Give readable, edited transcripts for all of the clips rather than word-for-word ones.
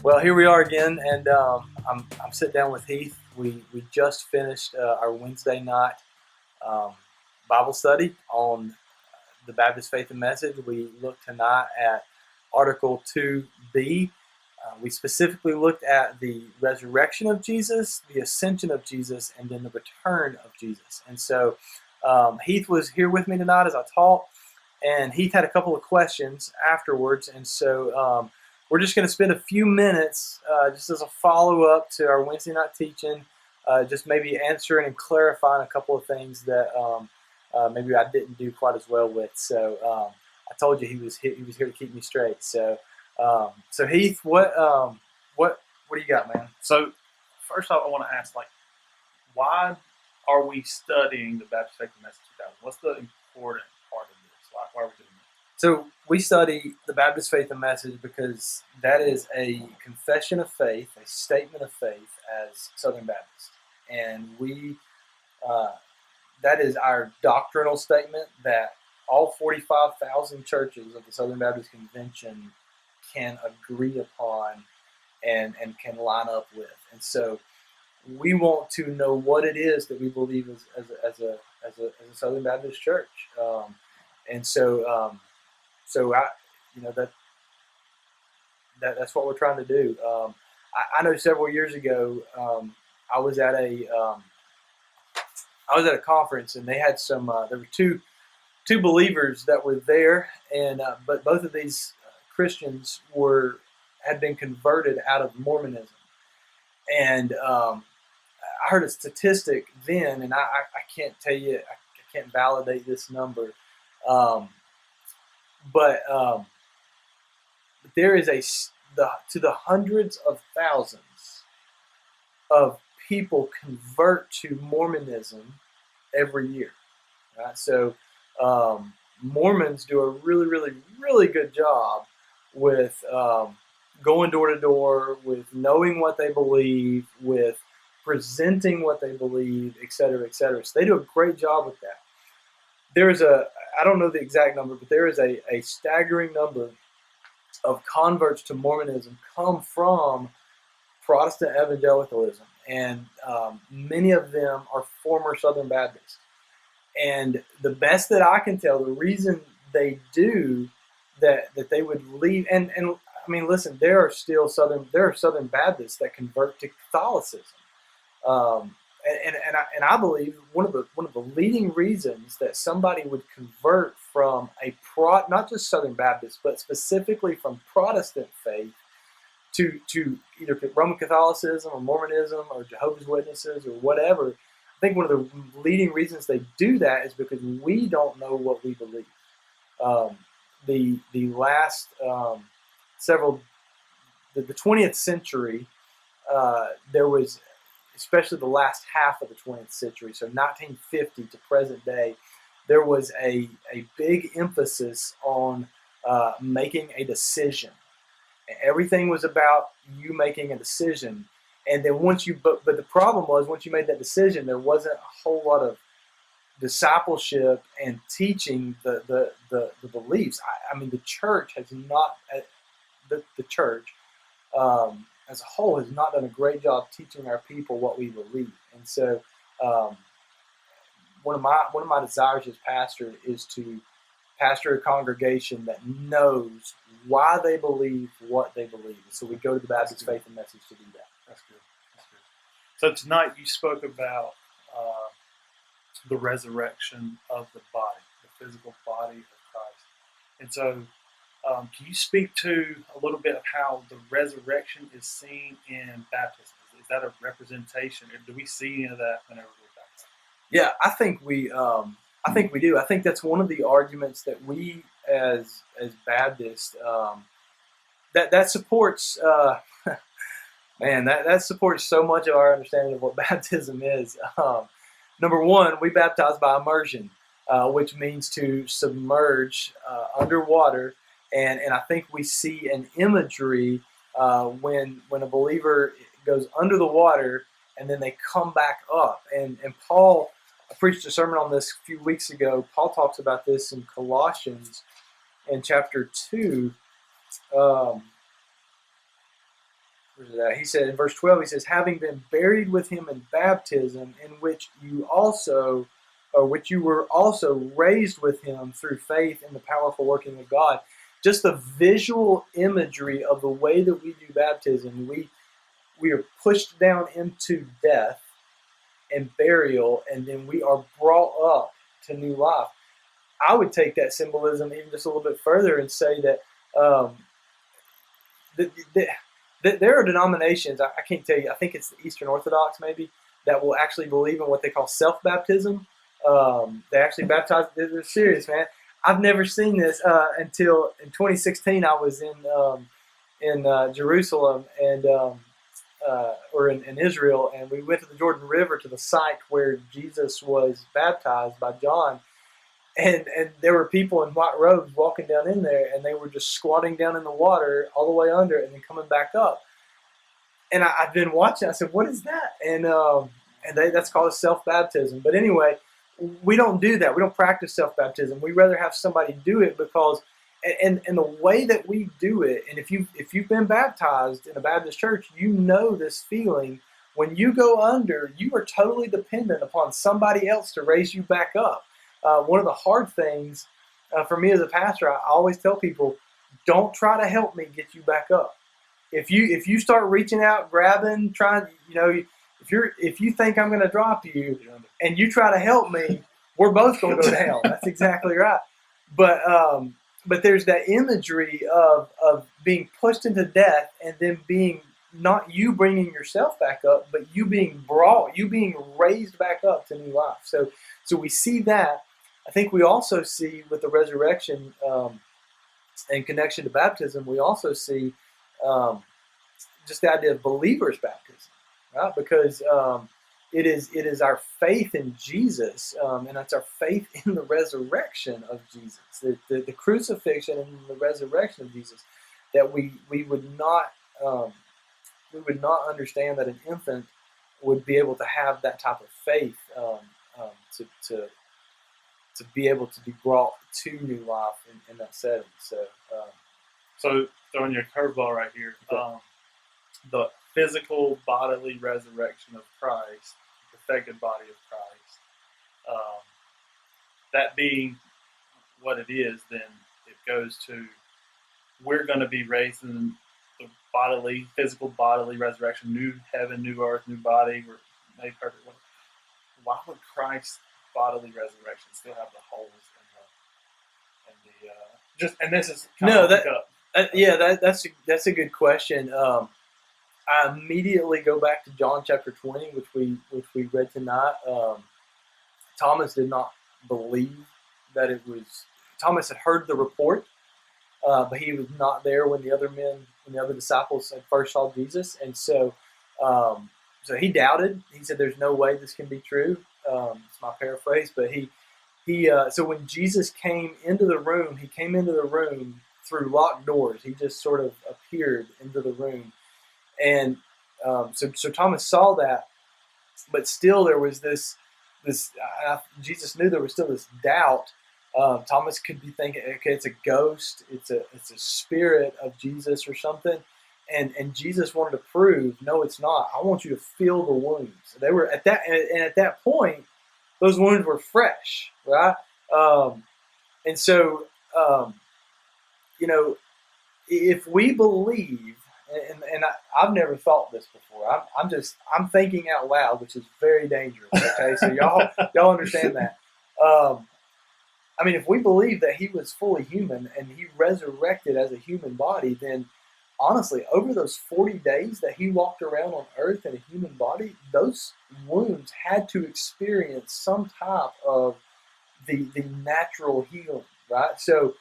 Well, here we are again, and I'm sitting down with Heath. We just finished our Wednesday night um, Bible study on the Baptist Faith and Message. We looked tonight at Article 2b. We specifically looked at the resurrection of Jesus, the ascension of Jesus, and then the return of Jesus. And so Heath was here with me tonight as I taught, and Heath had a couple of questions afterwards, and so we're just going to spend a few minutes just as a follow-up to our Wednesday night teaching, just maybe answering and clarifying a couple of things that maybe I didn't do quite as well with. So I told you he was here to keep me straight. So Heath, what do you got, man? So first off, I want to ask, why are we studying the Baptist Faith and Message 2000? What's the important part of this? Why are we doing that? So we study the Baptist Faith and Message because that is a confession of faith, a statement of faith as Southern Baptist. And we that is our doctrinal statement that all 45,000 churches of the Southern Baptist Convention can agree upon and can line up with. And so we want to know what it is that we believe as a Southern Baptist church. So I, that's what we're trying to do. I know several years ago, I was at a conference, and they had some. There were two believers that were there, and but both of these Christians had been converted out of Mormonism, and I heard a statistic then, and I can't tell you, I can't validate this number. But there is to the hundreds of thousands of people convert to Mormonism every year. Right? So Mormons do a really, really, really good job with going door to door, with knowing what they believe, with presenting what they believe, et cetera, et cetera. So they do a great job with that. I don't know the exact number, but there is a staggering number of converts to Mormonism come from Protestant evangelicalism, and many of them are former Southern Baptists. And the best that I can tell, the reason they do that they would leave, and I mean, listen, there are Southern Baptists that convert to Catholicism. And I believe one of the leading reasons that somebody would convert from not just Southern Baptist, but specifically from Protestant faith to either Roman Catholicism or Mormonism or Jehovah's Witnesses or whatever, I think one of the leading reasons they do that is because we don't know what we believe. The last the 20th century, there was, especially the last half of the 20th century, so 1950 to present day, there was a big emphasis on making a decision. Everything was about you making a decision. And then but the problem was, once you made that decision, there wasn't a whole lot of discipleship and teaching the beliefs. I mean, the church has not, the church, as a whole, has not done a great job teaching our people what we believe. And so one of my desires as pastor is to pastor a congregation that knows why they believe what they believe. And so we go to the Baptist Faith and Message to do that. That's good. So tonight you spoke about the resurrection of the body, the physical body of Christ. And so can you speak to a little bit of how the resurrection is seen in baptism? Is that a representation, or do we see any of that whenever we're baptized? Yeah, I think we do. I think that's one of the arguments that we as Baptists that supports. Man, that supports so much of our understanding of what baptism is. Number one, we baptize by immersion, which means to submerge underwater. And I think we see an imagery when a believer goes under the water and then they come back up. And Paul, I preached a sermon on this a few weeks ago. Paul talks about this in Colossians in chapter 2. where's it at? He said in verse 12, he says, having been buried with him in baptism, in which you were also raised with him through faith in the powerful working of God. Just the visual imagery of the way that we do baptism, we are pushed down into death and burial, and then we are brought up to new life. I would take that symbolism even just a little bit further and say that there are denominations, I can't tell you, I think it's the Eastern Orthodox maybe, that will actually believe in what they call self-baptism. They actually baptize, they're serious, man. I've never seen this until in 2016 I was in Jerusalem and or in Israel, and we went to the Jordan River to the site where Jesus was baptized by John. And there were people in white robes walking down in there, and they were just squatting down in the water all the way under and then coming back up. And I've been watching. I said, "What is that?" And that's called a self-baptism. But anyway, we don't do that. We don't practice self-baptism. We rather have somebody do it because, and the way that we do it. And if you've been baptized in a Baptist church, you know this feeling. When you go under, you are totally dependent upon somebody else to raise you back up. One of the hard things for me as a pastor, I always tell people, don't try to help me get you back up. If you start reaching out, grabbing, trying, if you think I'm going to drop you and you try to help me, we're both going to go to hell. That's exactly right. But there's that imagery of being pushed into death and then being not you bringing yourself back up, but you being raised back up to new life. So we see that. I think we also see with the resurrection in connection to baptism, we also see just the idea of believers' baptism, right? Because it is our faith in Jesus, and it's our faith in the resurrection of Jesus, the crucifixion and the resurrection of Jesus, that we would not understand that an infant would be able to have that type of faith to be able to be brought to new life in that setting. So throwing your curveball right here, the physical bodily resurrection of Christ, the perfected body of Christ, that being what it is, then it goes to we're going to be raised in the physical bodily resurrection, new heaven, new earth, new body, we're made perfect. Why would Christ's bodily resurrection still have the holes and this is that's a good question. I immediately go back to John chapter 20, which we read tonight. Thomas did not believe that it was. Thomas had heard the report, but he was not there when the other disciples had first saw Jesus, and so he doubted. He said, "There's no way this can be true." It's my paraphrase, but so when Jesus came into the room, he came into the room through locked doors. He just sort of appeared into the room, and so Thomas saw that, but still there was this. Jesus knew there was still this doubt. Thomas could be thinking, okay, it's a ghost, it's a spirit of Jesus or something, and Jesus wanted to prove, no, it's not. I want you to feel the wounds. They were at that point, those wounds were fresh, right? And so, if we believe, and I've never thought this before. I'm thinking out loud, which is very dangerous. Okay, so y'all understand that. If we believe that he was fully human and he resurrected as a human body, then honestly, over those 40 days that he walked around on earth in a human body, those wounds had to experience some type of the natural healing, right? So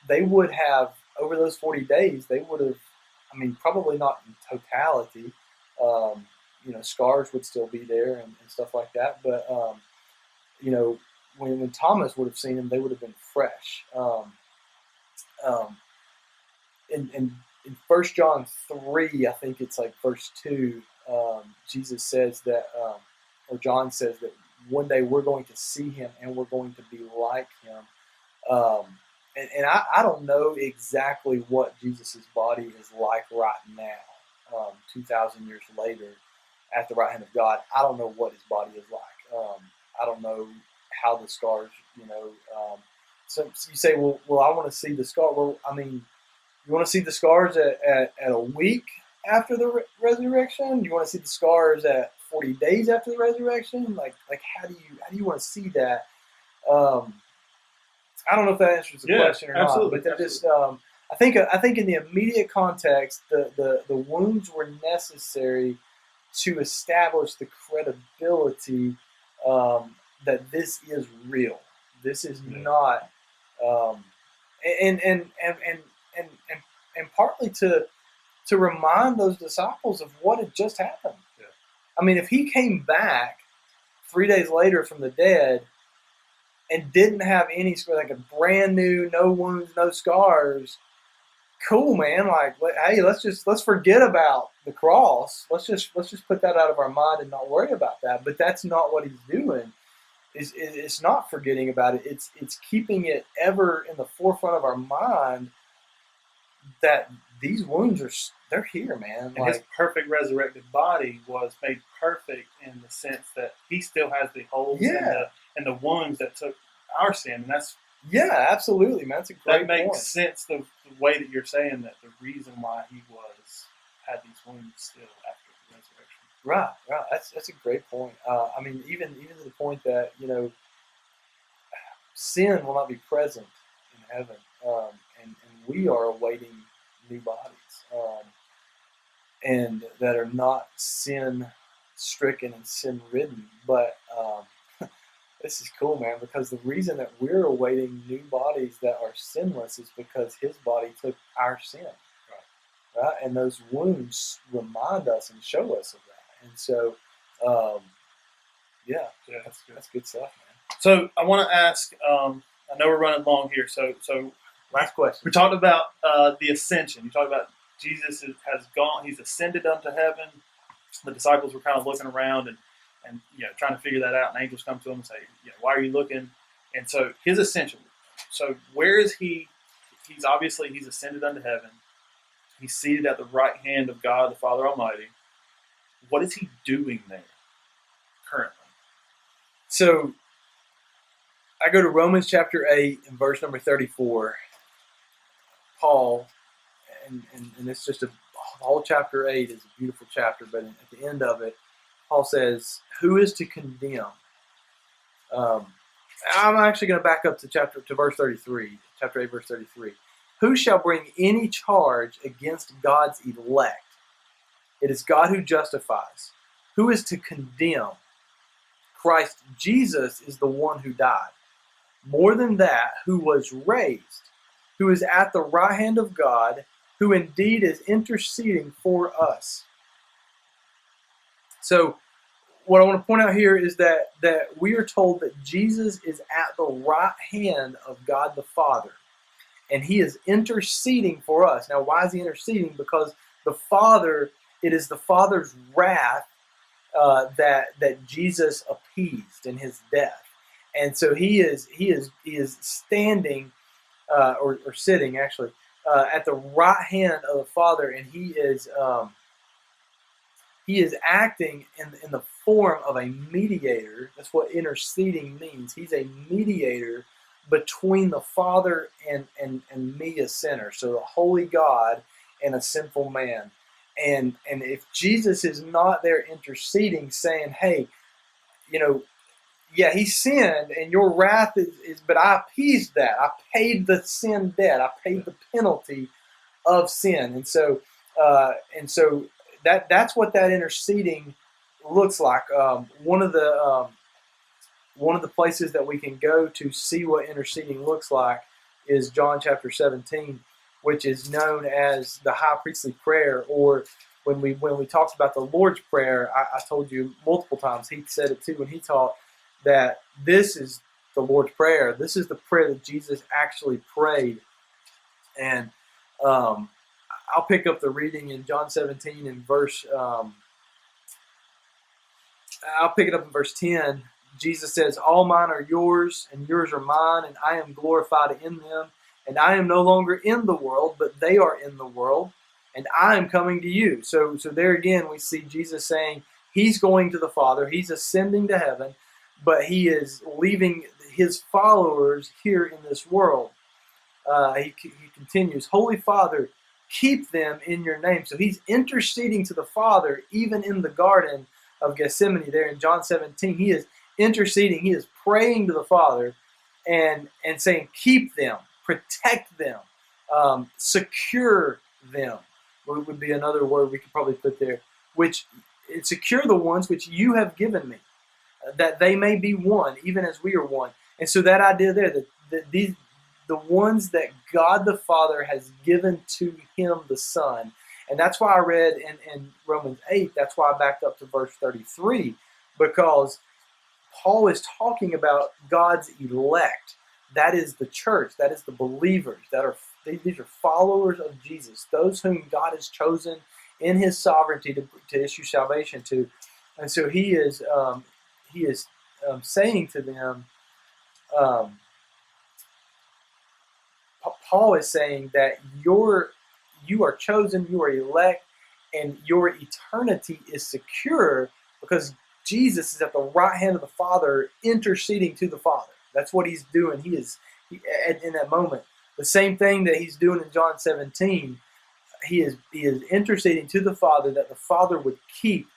they would have, over those 40 days, they would have, probably not in totality, scars would still be there and stuff like that, but, when Thomas would have seen them, they would have been fresh. In 1 John 3, I think it's like verse 2, Jesus says that, or John says that one day we're going to see him and we're going to be like him. And I don't know exactly what Jesus' body is like right now. 2,000 years later at the right hand of God. I don't know what his body is like. I don't know how the scars, so you say, well, I want to see the scar. Well, I mean, you want to see the scars at a week after the resurrection? You want to see the scars at 40 days after the resurrection? Like how do you want to see that? I don't know if that answers the question or not, but they're just. I think in the immediate context, the wounds were necessary to establish the credibility that this is real. This is not, and partly to remind those disciples of what had just happened. Yeah. I mean, if he came back 3 days later from the dead and didn't have any, like a brand new, no wounds, no scars, cool, man. Like, hey, let's forget about the cross. Let's just put that out of our mind and not worry about that. But that's not what he's doing. It's not forgetting about it. It's keeping it ever in the forefront of our mind that these wounds they're here, man. And his perfect resurrected body was made perfect in the sense that he still has the holes and the wounds that took our sin, and that's absolutely, man. That's a great point. That makes point. sense the way that you're saying that the reason why he had these wounds still after the resurrection. Right. That's a great point. I mean, even to the point that sin will not be present in heaven, and we are awaiting new bodies, and that are not sin stricken and sin ridden. But this is cool, man, because the reason that we're awaiting new bodies that are sinless is because his body took our sin, right? And those wounds remind us and show us of that. And so, that's good stuff, man. So I want to ask. I know we're running long here, so last question. We talked about the ascension. You talked about Jesus has gone. He's ascended unto heaven. The disciples were kind of looking around and trying to figure that out. And angels come to him and say, why are you looking? And so his ascension. So where is he? He's ascended unto heaven. He's seated at the right hand of God, the Father Almighty. What is he doing there currently? So I go to Romans chapter 8 and verse number 34. Paul, and it's just whole chapter 8 is a beautiful chapter, but at the end of it, Paul says, who is to condemn? I'm actually going to back up to verse 33, chapter 8, verse 33. Who shall bring any charge against God's elect? It is God who justifies. Who is to condemn? Christ Jesus is the one who died. More than that, who was raised, who is at the right hand of God, who indeed is interceding for us. So, what I want to point out here is that we are told that Jesus is at the right hand of God the Father, and he is interceding for us. Now, why is he interceding? Because it is the Father's wrath that Jesus appeased in his death, and so he is standing or sitting actually at the right hand of the Father, and he is acting in the form of a mediator. That's what interceding means. He's a mediator between the Father and me, a sinner. So a holy God and a sinful man. And if Jesus is not there interceding, saying, hey, he sinned and your wrath is but I appeased that. I paid the sin debt. I paid the penalty of sin. And so that's what that interceding looks like. One of the places that we can go to see what interceding looks like is John chapter 17, which is known as the high priestly prayer, or when we talked about the Lord's Prayer, I told you multiple times, he said it too when he taught, that this is the Lord's Prayer. This is the prayer that Jesus actually prayed. And I'll pick up the reading in John 17 in verse, I'll pick it up in verse 10. Jesus says, all mine are yours, and yours are mine, and I am glorified in them. And I am no longer in the world, but they are in the world, and I am coming to you. So there again, we see Jesus saying he's going to the Father. He's ascending to heaven, but he is leaving his followers here in this world. He continues, Holy Father, keep them in your name. So he's interceding to the Father, even in the Garden of Gethsemane there in John 17. He is interceding. He is praying to the Father and saying, keep them, protect them, secure them, would be another word we could probably put there, which secure the ones which you have given me, that they may be one, even as we are one. And so that idea there, that the ones that God the Father has given to him the Son, and that's why I read in Romans 8, that's why I backed up to verse 33, because Paul is talking about God's elect. That is the church, that is the believers, these are followers of Jesus, those whom God has chosen in his sovereignty to issue salvation to. And so he is saying to them, Paul is saying that you are chosen, you are elect, and your eternity is secure because Jesus is at the right hand of the Father interceding to the Father. That's what he's doing. He is in that moment. The same thing that he's doing in John 17, he is interceding to the Father that the Father would keep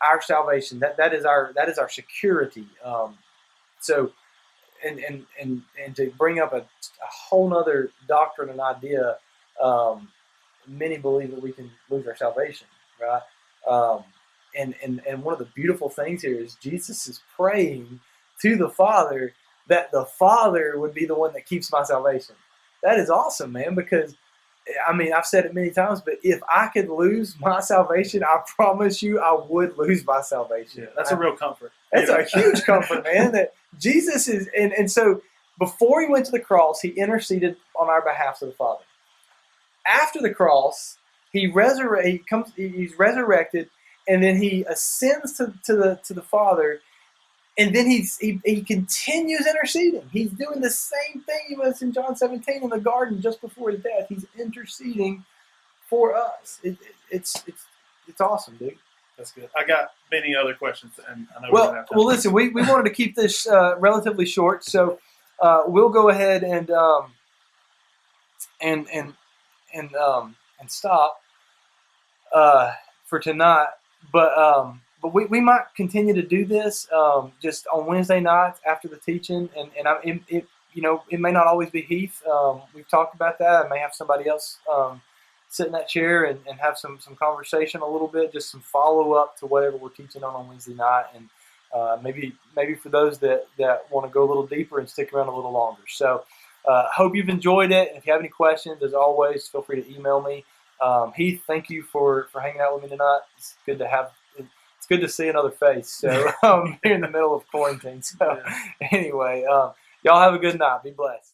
our salvation. That is our security. So to bring up a whole other doctrine and idea, many believe that we can lose our salvation, right? And one of the beautiful things here is Jesus is praying to the Father that the Father would be the one that keeps my salvation. That is awesome, man, because, I mean, I've said it many times, but if I could lose my salvation, I promise you I would lose my salvation. Yeah, that's a real comfort. That's a huge comfort, man, that Jesus is, and so before he went to the cross, he interceded on our behalf to the Father. After the cross, he's resurrected, and then he ascends to the Father, and then he continues interceding. He's doing the same thing he was in John 17 in the garden just before his death. He's interceding for us. It's awesome, dude. That's good. I got many other questions, and I know we're gonna have time. Well, listen, we wanted to keep this relatively short, so we'll go ahead and stop for tonight. But we might continue to do this just on Wednesday nights after the teaching, and it may not always be Heath. We've talked about that. I may have somebody else sit in that chair and have some conversation a little bit, just some follow up to whatever we're teaching on Wednesday night, and maybe for those that want to go a little deeper and stick around a little longer. So hope you've enjoyed it, and if you have any questions, as always, feel free to email me. Heath, thank you for hanging out with me tonight. It's good to see another face. So here in the middle of quarantine. So anyway, y'all have a good night. Be blessed.